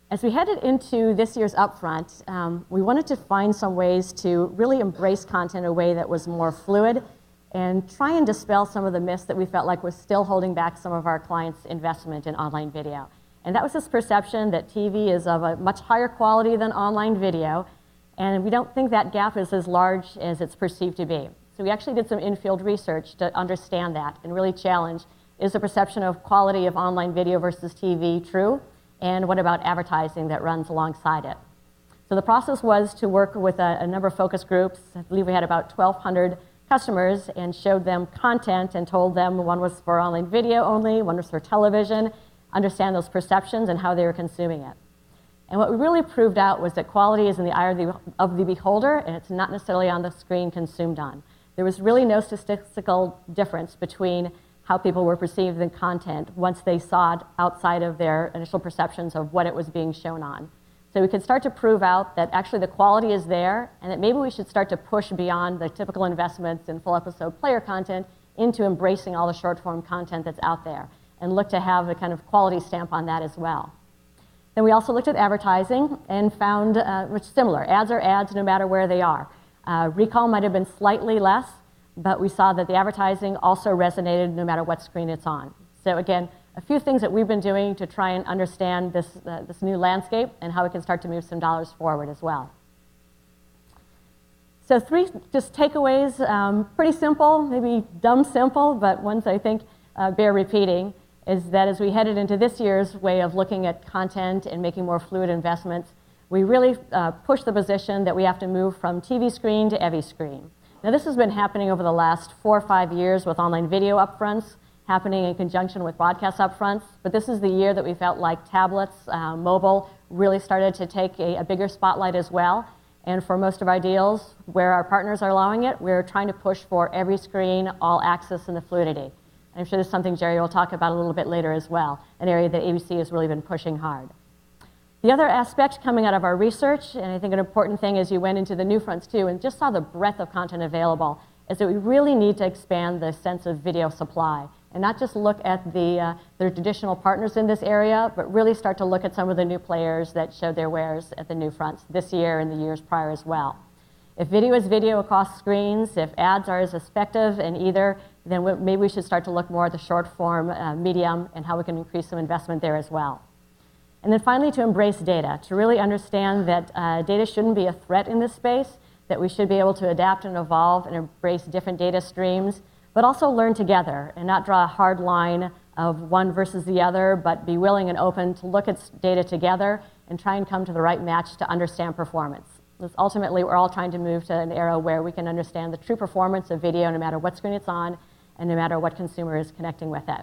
As we headed into this year's upfront, we wanted to find some ways to really embrace content in a way that was more fluid and try and dispel some of the myths that we felt like was still holding back some of our clients' investment in online video. And that was this perception that TV is of a much higher quality than online video, and we don't think that gap is as large as it's perceived to be. So we actually did some in-field research to understand that and really challenge, is the perception of quality of online video versus TV true? And what about advertising that runs alongside it? So the process was to work with a number of focus groups. I believe we had about 1,200 customers and showed them content and told them one was for online video only, one was for television, understand those perceptions and how they were consuming it. And what we really proved out was that quality is in the eye of the beholder, and it's not necessarily on the screen consumed on. There was really no statistical difference between how people were perceiving the content once they saw it outside of their initial perceptions of what it was being shown on. So we could start to prove out that actually the quality is there, and that maybe we should start to push beyond the typical investments in full episode player content into embracing all the short form content that's out there, and look to have a kind of quality stamp on that as well. Then we also looked at advertising and found which similar. Ads are ads no matter where they are. Recall might have been slightly less, but we saw that the advertising also resonated no matter what screen it's on. So again, a few things that we've been doing to try and understand this new landscape and how we can start to move some dollars forward as well. So 3 just takeaways, pretty simple, maybe dumb simple, but ones I think bear repeating, is that as we headed into this year's way of looking at content and making more fluid investments, we really pushed the position that we have to move from TV screen to EV screen. Now this has been happening over the last 4 or 5 years with online video upfronts, happening in conjunction with broadcast upfronts, but this is the year that we felt like tablets, mobile, really started to take a bigger spotlight as well. And for most of our deals, where our partners are allowing it, we're trying to push for every screen, all access, and the fluidity. I'm sure this is something Jerry will talk about a little bit later as well, an area that ABC has really been pushing hard. The other aspect coming out of our research, and I think an important thing as you went into the new fronts too, and just saw the breadth of content available, is that we really need to expand the sense of video supply, and not just look at the traditional partners in this area, but really start to look at some of the new players that showed their wares at the new fronts this year and the years prior as well. If video is video across screens, if ads are as effective in either, then maybe we should start to look more at the short form medium and how we can increase some investment there as well. And then finally, to embrace data, to really understand that data shouldn't be a threat in this space, that we should be able to adapt and evolve and embrace different data streams, but also learn together and not draw a hard line of one versus the other, but be willing and open to look at data together and try and come to the right match to understand performance. Because ultimately, we're all trying to move to an era where we can understand the true performance of video no matter what screen it's on and no matter what consumer is connecting with it.